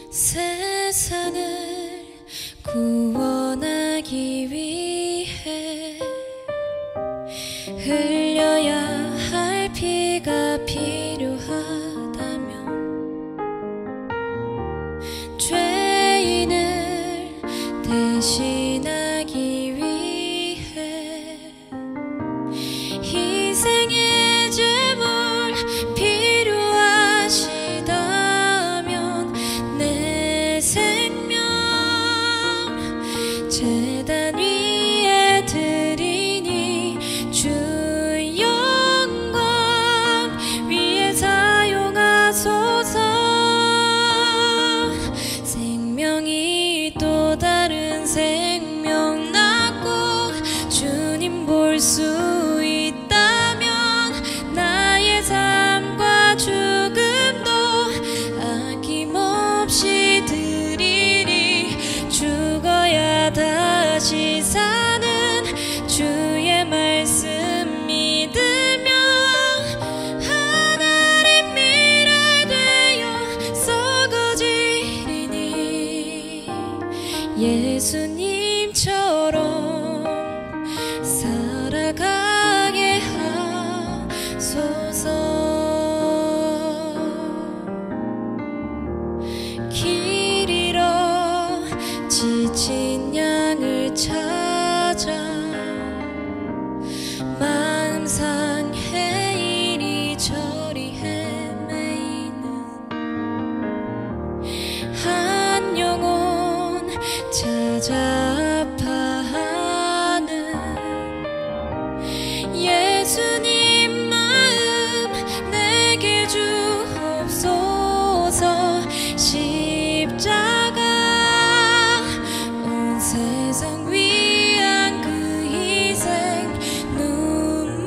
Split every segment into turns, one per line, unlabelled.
세상을 구원하기 위해 흘려야 할 피가 필요하다면 죄인을 대신하기 위해 희생의 제물 필요하시다면 내 생명 제단 위에 드리니 주 영광 위에 사용하소서. 생명이 또 다른 생명 낳고 주님 볼 수 있다면 나의 삶과 죽음도 아낌없이 드리리. 죽어야 다시 사는 주의 말씀 믿으며 하늘의 미래 되어 썩어지리니 예수님처럼 살아가게 하소서. 길 잃어 지친 양을 찾아 마음 상해 이리저리 헤매이는 한 영혼 찾아 아파하는 예수님 마음 내게 주옵소서. 십자가 온 세상 위한 그 희생 눈물로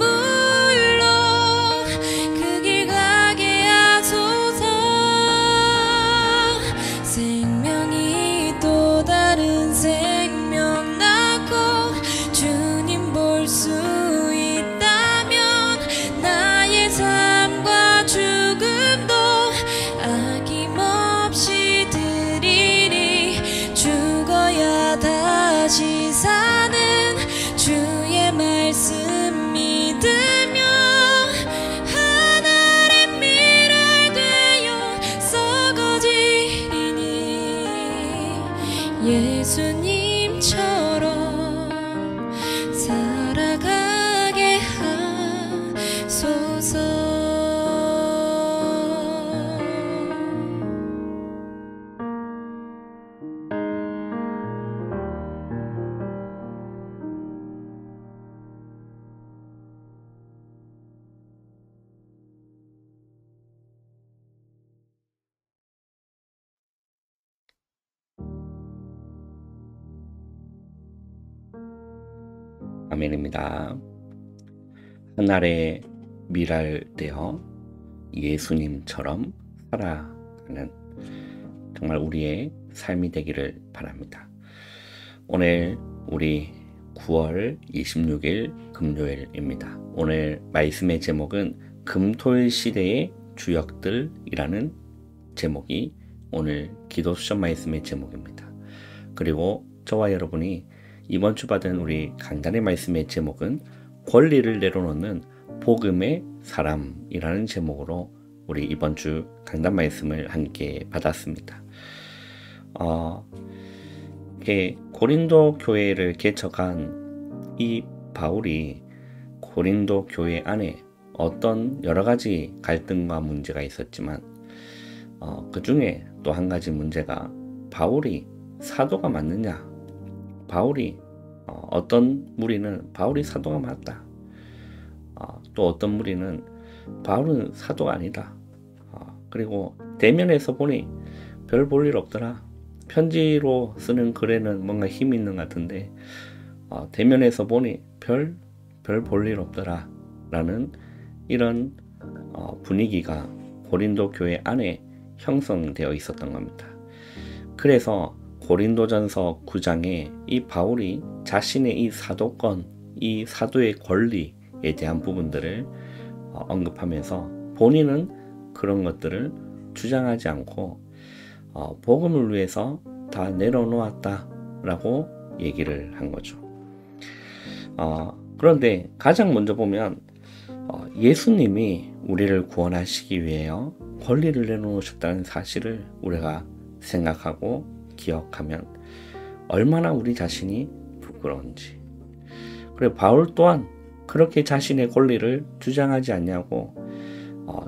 그 길 가게 하소서. 생명이 또 다른 생명 낳고 주님 볼 수 있다면 나의 삶과 죽음도 아낌없이 드리리. 죽어야 다시 사는 주의 말씀 믿으며 하늘의 미래 되어 썩어지리니 예수님처럼 살아가게 하소서.
아멘입니다. 하늘의 미랄 되어 예수님처럼 살아가는 정말 우리의 삶이 되기를 바랍니다. 오늘 우리 9월 26일 금요일입니다. 오늘 말씀의 제목은 금토일 시대의 주역들이라는 제목이 오늘 기도 수전 말씀의 제목입니다. 그리고 저와 여러분이 이번 주 받은 우리 간단의 말씀의 제목은 권리를 내려놓는 복음의 사람이라는 제목으로 우리 이번 주 간단 말씀을 함께 받았습니다. 고린도 교회를 개척한 이 바울이 고린도 교회 안에 어떤 여러 가지 갈등과 문제가 있었지만 그 중에 또 한 가지 문제가 바울이 사도가 맞느냐, 바울이 어떤 무리는 바울이 사도가 맞다, 또 어떤 무리는 바울은 사도가 아니다, 그리고 대면에서 보니 별 볼 일 없더라, 편지로 쓰는 글에는 뭔가 힘이 있는 것 같은데 대면에서 보니 별 볼 일 없더라 라는 이런 분위기가 고린도 교회 안에 형성되어 있었던 겁니다. 그래서 고린도전서 9장에 이 바울이 자신의 이 사도권, 이 사도의 권리에 대한 부분들을 언급하면서 본인은 그런 것들을 주장하지 않고 복음을 위해서 다 내려놓았다라고 얘기를 한 거죠. 그런데 가장 먼저 보면 예수님이 우리를 구원하시기 위해요 권리를 내놓으셨다는 사실을 우리가 생각하고 기억하면 얼마나 우리 자신이 부끄러운지. 그리고 바울 또한 그렇게 자신의 권리를 주장하지 않냐고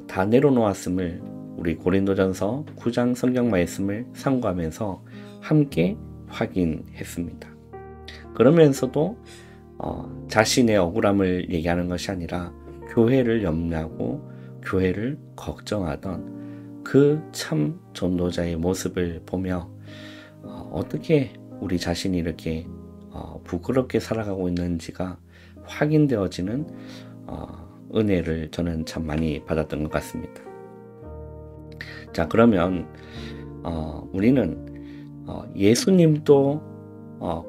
다 내려놓았음을 우리 고린도전서 9장 성경 말씀을 참고하면서 함께 확인했습니다. 그러면서도 자신의 억울함을 얘기하는 것이 아니라 교회를 염려하고 교회를 걱정하던 그 참 전도자의 모습을 보며 어떻게 우리 자신이 이렇게 부끄럽게 살아가고 있는지가 확인되어지는 은혜를 저는 참 많이 받았던 것 같습니다. 자, 그러면 우리는 예수님도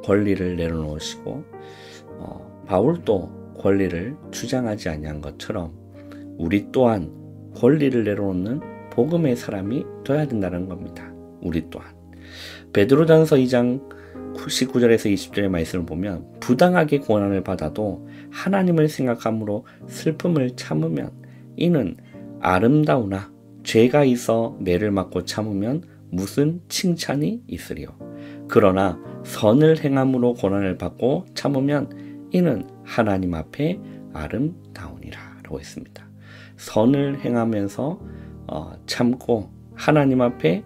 권리를 내려놓으시고 바울도 권리를 주장하지 아니한 것처럼 우리 또한 권리를 내려놓는 복음의 사람이 되어야 된다는 겁니다. 우리 또한 베드로전서 2장 19절에서 20절의 말씀을 보면 부당하게 고난을 받아도 하나님을 생각함으로 슬픔을 참으면 이는 아름다우나 죄가 있어 매를 맞고 참으면 무슨 칭찬이 있으리요. 그러나 선을 행함으로 고난을 받고 참으면 이는 하나님 앞에 아름다우니라 라고 했습니다. 선을 행하면서 참고 하나님 앞에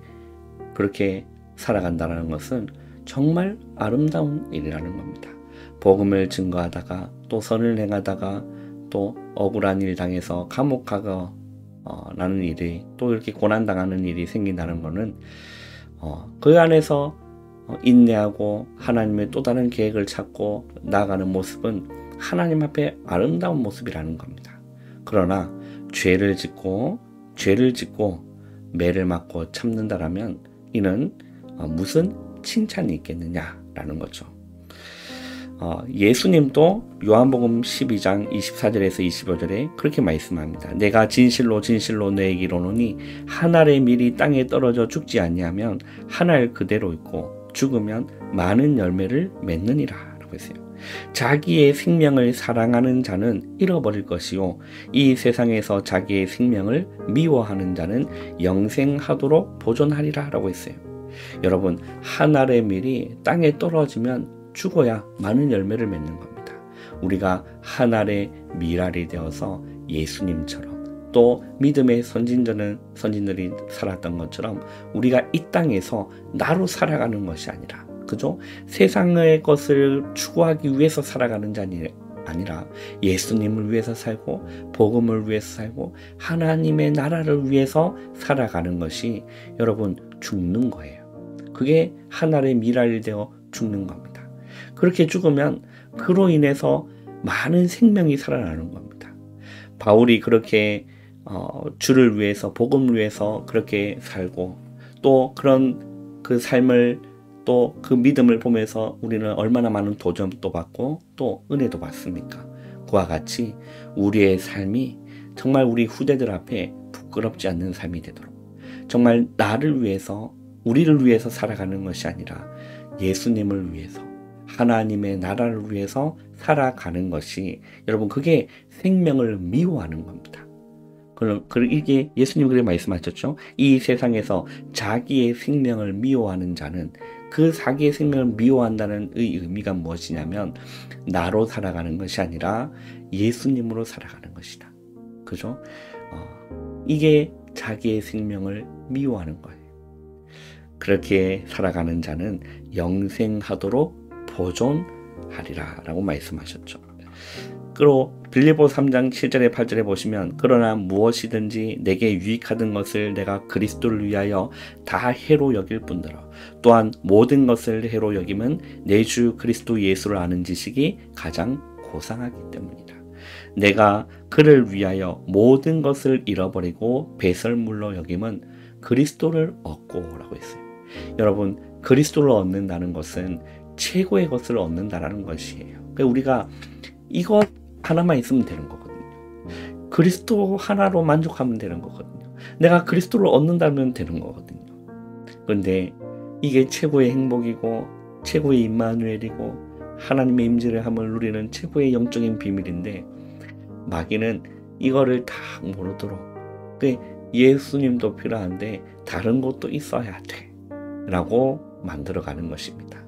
그렇게 살아간다는 것은 정말 아름다운 일이라는 겁니다. 복음을 증거하다가 또 선을 행하다가 또 억울한 일 당해서 감옥 가고 나는 일이 또 이렇게 고난당하는 일이 생긴다는 것은 그 안에서 인내하고 하나님의 또 다른 계획을 찾고 나아가는 모습은 하나님 앞에 아름다운 모습이라는 겁니다. 그러나 죄를 짓고 매를 맞고 참는다라면 이는 무슨 칭찬이 있겠느냐라는 거죠. 예수님도 요한복음 12장 24절에서 25절에 그렇게 말씀합니다. 내가 진실로 진실로 너에게 이르노니 한 알의 밀이 땅에 떨어져 죽지 아니하면 한 알 그대로 있고 죽으면 많은 열매를 맺느니라 라고 했어요. 자기의 생명을 사랑하는 자는 잃어버릴 것이요 이 세상에서 자기의 생명을 미워하는 자는 영생하도록 보존하리라 라고 했어요. 여러분, 한 알의 밀이 땅에 떨어지면 죽어야 많은 열매를 맺는 겁니다. 우리가 한 알의 밀알이 되어서 예수님처럼 또 믿음의 선진들이 살았던 것처럼 우리가 이 땅에서 나로 살아가는 것이 아니라 그죠? 세상의 것을 추구하기 위해서 살아가는 자니 아니라 예수님을 위해서 살고 복음을 위해서 살고 하나님의 나라를 위해서 살아가는 것이 여러분 죽는 거예요. 그게 하나의 미랄이 되어 죽는 겁니다. 그렇게 죽으면 그로 인해서 많은 생명이 살아나는 겁니다. 바울이 그렇게 주를 위해서 복음을 위해서 그렇게 살고 또 그런 그 삶을 또 그 믿음을 보면서 우리는 얼마나 많은 도전도 받고 또 은혜도 받습니까? 그와 같이 우리의 삶이 정말 우리 후대들 앞에 부끄럽지 않는 삶이 되도록 정말 나를 위해서 우리를 위해서 살아가는 것이 아니라 예수님을 위해서 하나님의 나라를 위해서 살아가는 것이 여러분 그게 생명을 미워하는 겁니다. 그럼 이게 예수님 그렇게 말씀하셨죠. 이 세상에서 자기의 생명을 미워하는 자는 그 자기의 생명을 미워한다는 의미가 무엇이냐면 나로 살아가는 것이 아니라 예수님으로 살아가는 것이다. 그죠? 이게 자기의 생명을 미워하는 거예요. 그렇게 살아가는 자는 영생하도록 보존하리라 라고 말씀하셨죠. 그리고 빌립보 3장 7절에 8절에 보시면 그러나 무엇이든지 내게 유익하던 것을 내가 그리스도를 위하여 다 해로 여길 뿐더러 또한 모든 것을 해로 여김은 내 주 그리스도 예수를 아는 지식이 가장 고상하기 때문이다. 내가 그를 위하여 모든 것을 잃어버리고 배설물로 여김은 그리스도를 얻고 라고 했어요. 여러분, 그리스도를 얻는다는 것은 최고의 것을 얻는다라는 것이에요. 그러니까 우리가 이것 하나만 있으면 되는 거거든요. 그리스도 하나로 만족하면 되는 거거든요. 내가 그리스도를 얻는다면 되는 거거든요. 그런데 이게 최고의 행복이고 최고의 임마누엘이고 하나님의 임재를 함을 누리는 최고의 영적인 비밀인데 마귀는 이거를 다 모르도록 예수님도 필요한데 다른 것도 있어야 돼 라고 만들어가는 것입니다.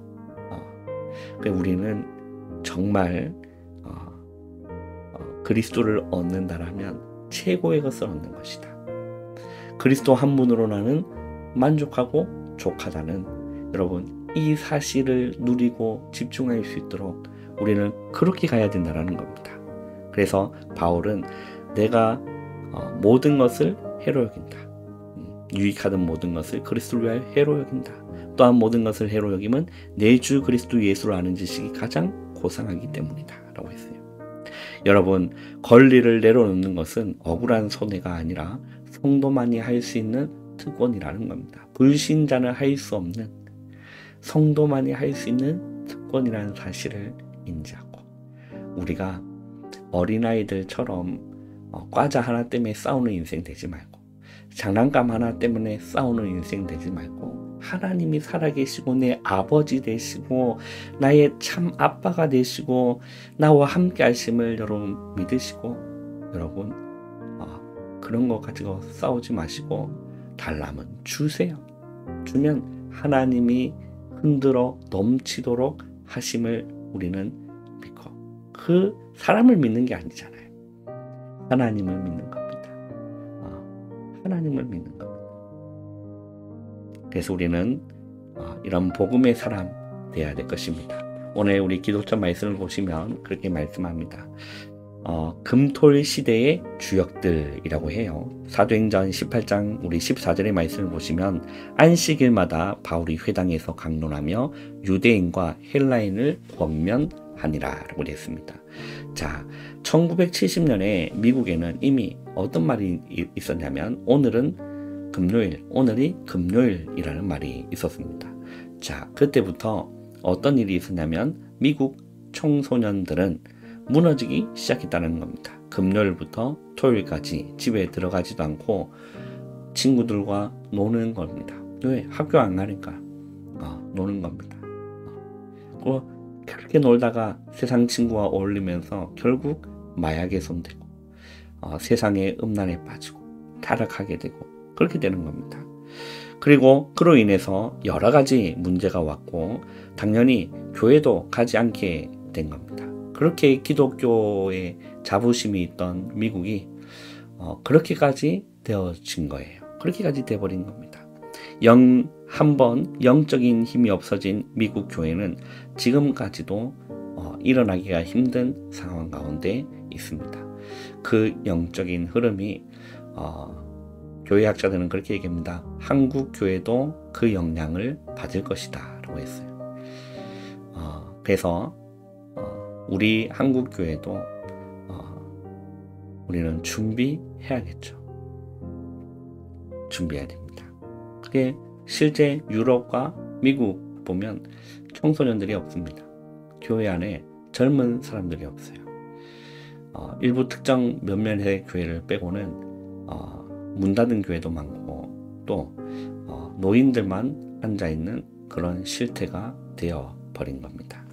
우리는 정말 그리스도를 얻는다라면 최고의 것을 얻는 것이다. 그리스도 한 분으로 나는 만족하고 족하다는 여러분 이 사실을 누리고 집중할 수 있도록 우리는 그렇게 가야 된다는 겁니다. 그래서 바울은 내가 모든 것을 해로 여긴다. 유익하던 모든 것을 그리스도를 위하여 해로 여긴다. 또한 모든 것을 해로 여김은 내 주 그리스도 예수를 아는 지식이 가장 고상하기 때문이다 라고 했어요. 여러분 권리를 내려놓는 것은 억울한 손해가 아니라 성도만이 할 수 있는 특권이라는 겁니다. 불신자는 할 수 없는 성도만이 할 수 있는 특권이라는 사실을 인지하고 우리가 어린아이들처럼 과자 하나 때문에 싸우는 인생 되지 말고 장난감 하나 때문에 싸우는 인생 되지 말고 하나님이 살아계시고 내 아버지 되시고 나의 참 아빠가 되시고 나와 함께 하심을 여러분 믿으시고 여러분 그런 거 가지고 싸우지 마시고 달라면 주세요. 주면 하나님이 흔들어 넘치도록 하심을 우리는 믿고 그 사람을 믿는 게 아니잖아요. 하나님을 믿는 겁니다. 하나님을 믿는 겁니다. 그래서 우리는 이런 복음의 사람 되어야 될 것입니다. 오늘 우리 기독자 말씀을 보시면 그렇게 말씀합니다. 금토일 시대의 주역들이라고 해요. 사도행전 18장 우리 14절의 말씀을 보시면 안식일마다 바울이 회당에서 강론하며 유대인과 헬라인을 권면하니라 라고 했습니다. 자, 1970년에 미국에는 이미 어떤 말이 있었냐면 오늘이 금요일이라는 말이 있었습니다. 자, 그때부터 어떤 일이 있었냐면 미국 청소년들은 무너지기 시작했다는 겁니다. 금요일부터 토요일까지 집에 들어가지도 않고 친구들과 노는 겁니다. 왜? 학교 안 가니까 노는 겁니다. 그렇게 놀다가 세상 친구와 어울리면서 결국 마약에 손대고 세상의 음란에 빠지고 타락하게 되고 그렇게 되는 겁니다. 그리고 그로 인해서 여러 가지 문제가 왔고 당연히 교회도 가지 않게 된 겁니다. 그렇게 기독교의 자부심이 있던 미국이 그렇게까지 되어진 거예요. 그렇게까지 돼버린 겁니다. 한번 영적인 힘이 없어진 미국 교회는 지금까지도 일어나기가 힘든 상황 가운데 있습니다. 그 영적인 흐름이 교회학자들은 그렇게 얘기합니다. 한국 교회도 그 영향을 받을 것이다 라고 했어요. 그래서 우리 한국 교회도 우리는 준비해야겠죠. 준비해야 됩니다. 그게 실제 유럽과 미국 보면 청소년들이 없습니다. 교회 안에 젊은 사람들이 없어요. 일부 특정 몇몇의 교회를 빼고는 문 닫은 교회도 많고 또 노인들만 앉아있는 그런 실태가 되어버린 겁니다.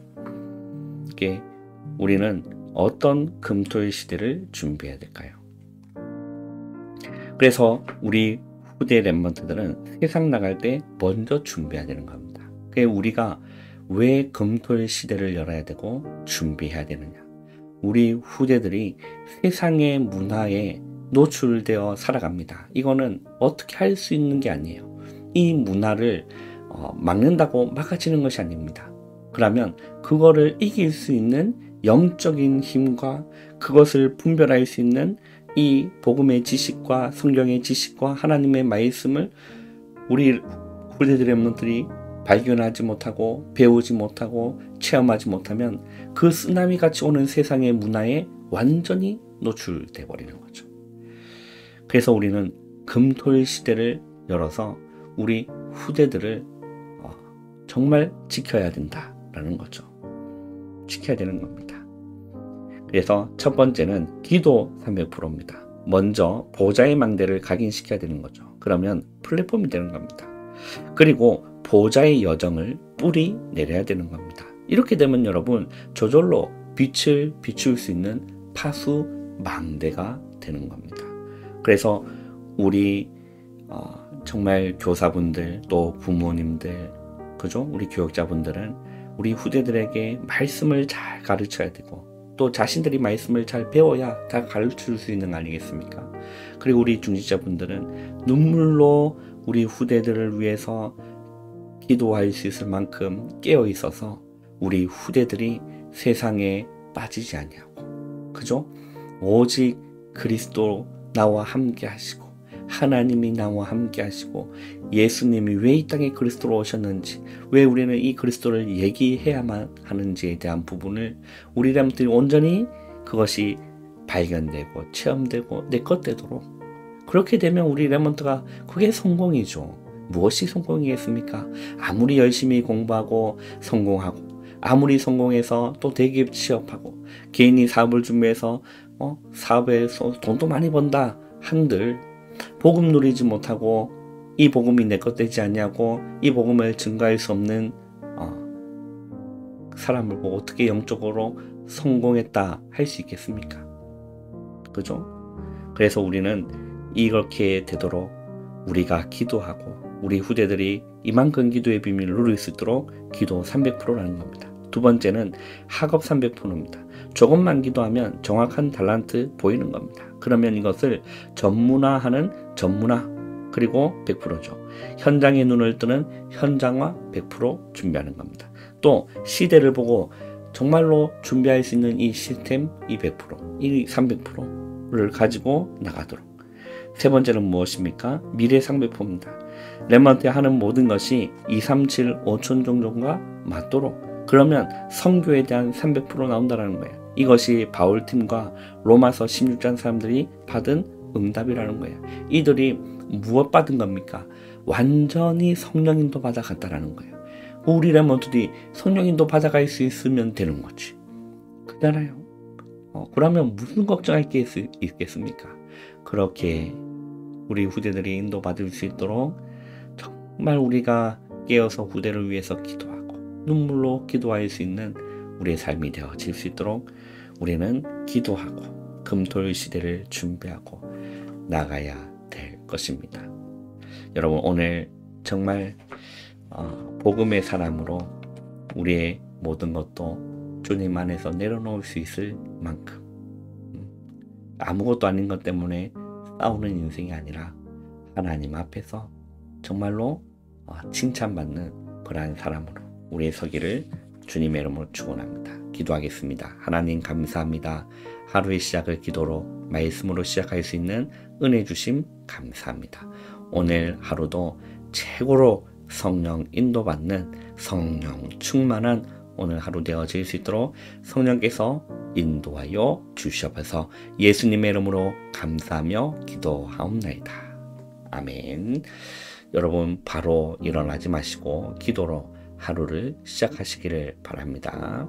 이게 우리는 어떤 금토일 시대를 준비해야 될까요? 그래서 우리 후대 렘넌트들은 세상 나갈 때 먼저 준비해야 되는 겁니다. 그게 우리가 왜 금토일 시대를 열어야 되고 준비해야 되느냐? 우리 후대들이 세상의 문화에 노출되어 살아갑니다. 이거는 어떻게 할 수 있는 게 아니에요. 이 문화를 막는다고 막아지는 것이 아닙니다. 그러면 그거를 이길 수 있는 영적인 힘과 그것을 분별할 수 있는 이 복음의 지식과 성경의 지식과 하나님의 말씀을 우리 후대들의 렘넌트들이 발견하지 못하고 배우지 못하고 체험하지 못하면 그 쓰나미 같이 오는 세상의 문화에 완전히 노출돼 버리는 거죠. 그래서 우리는 금토일 시대를 열어서 우리 후대들을 정말 지켜야 된다라는 거죠. 지켜야 되는 겁니다. 그래서 첫 번째는 기도 300%입니다. 먼저 보좌의 망대를 각인시켜야 되는 거죠. 그러면 플랫폼이 되는 겁니다. 그리고 보좌의 여정을 뿌리 내려야 되는 겁니다. 이렇게 되면 여러분 저절로 빛을 비출 수 있는 파수 망대가 되는 겁니다. 그래서 우리 정말 교사분들 또 부모님들 그죠? 우리 교육자분들은 우리 후대들에게 말씀을 잘 가르쳐야 되고 또 자신들이 말씀을 잘 배워야 다 가르칠 수 있는 거 아니겠습니까? 그리고 우리 중직자분들은 눈물로 우리 후대들을 위해서 기도할 수 있을 만큼 깨어 있어서 우리 후대들이 세상에 빠지지 아니하고 그죠? 오직 그리스도 나와 함께 하시고 하나님이 나와 함께 하시고 예수님이 왜 이 땅에 그리스도로 오셨는지 왜 우리는 이 그리스도를 얘기해야만 하는지에 대한 부분을 우리 람들이 온전히 그것이 발견되고 체험되고 내 것 되도록 그렇게 되면 우리 레몬트가 그게 성공이죠. 무엇이 성공이겠습니까? 아무리 열심히 공부하고 성공하고 아무리 성공해서 또 대기업 취업하고 개인이 사업을 준비해서 사업에서 돈도 많이 번다 한들 복음 누리지 못하고 이 복음이 내 것 되지 않냐고 이 복음을 증거할 수 없는 사람을 보고 어떻게 영적으로 성공했다 할 수 있겠습니까? 그죠? 그래서 우리는 이렇게 되도록 우리가 기도하고 우리 후대들이 이만큼 기도의 비밀을 누릴 수 있도록 기도 300%라는 겁니다. 두 번째는 학업 300%입니다. 조금만 기도하면 정확한 달란트 보이는 겁니다. 그러면 이것을 전문화하는 전문화 그리고 100%죠. 현장에 눈을 뜨는 현장화 100% 준비하는 겁니다. 또 시대를 보고 정말로 준비할 수 있는 이 시스템 이 100%, 이 300%를 가지고 나가도록. 세 번째는 무엇입니까? 미래 상배포입니다. 렘넌트에 하는 모든 것이 237 5천 종종과 맞도록 그러면 선교에 대한 300% 나온다는 거예요. 이것이 바울팀과 로마서 16장 사람들이 받은 응답이라는 거예요. 이들이 무엇 받은 겁니까? 완전히 성령인도 받아갔다라는 거예요. 우리 렘넌트들이 성령인도 받아갈 수 있으면 되는 거지. 그잖아요. 그러면 무슨 걱정할 게 있겠습니까? 그렇게 우리 후대들이 인도받을 수 있도록 정말 우리가 깨어서 후대를 위해서 기도하고 눈물로 기도할 수 있는 우리의 삶이 되어질 수 있도록 우리는 기도하고 금토일 시대를 준비하고 나가야 될 것입니다. 여러분 오늘 정말 복음의 사람으로 우리의 모든 것도 주님 안에서 내려놓을 수 있을 만큼 아무것도 아닌 것 때문에 싸우는 인생이 아니라 하나님 앞에서 정말로 칭찬받는 그러한 사람으로 우리의 서기를 주님의 이름으로 축원합니다. 기도하겠습니다. 하나님 감사합니다. 하루의 시작을 기도로 말씀으로 시작할 수 있는 은혜 주심 감사합니다. 오늘 하루도 최고로 성령 인도받는 성령 충만한 오늘 하루 되어질 수 있도록 성령께서 인도하여 주시옵소서. 예수님의 이름으로 감사하며 기도하옵나이다. 아멘. 여러분 바로 일어나지 마시고 기도로 하루를 시작하시기를 바랍니다.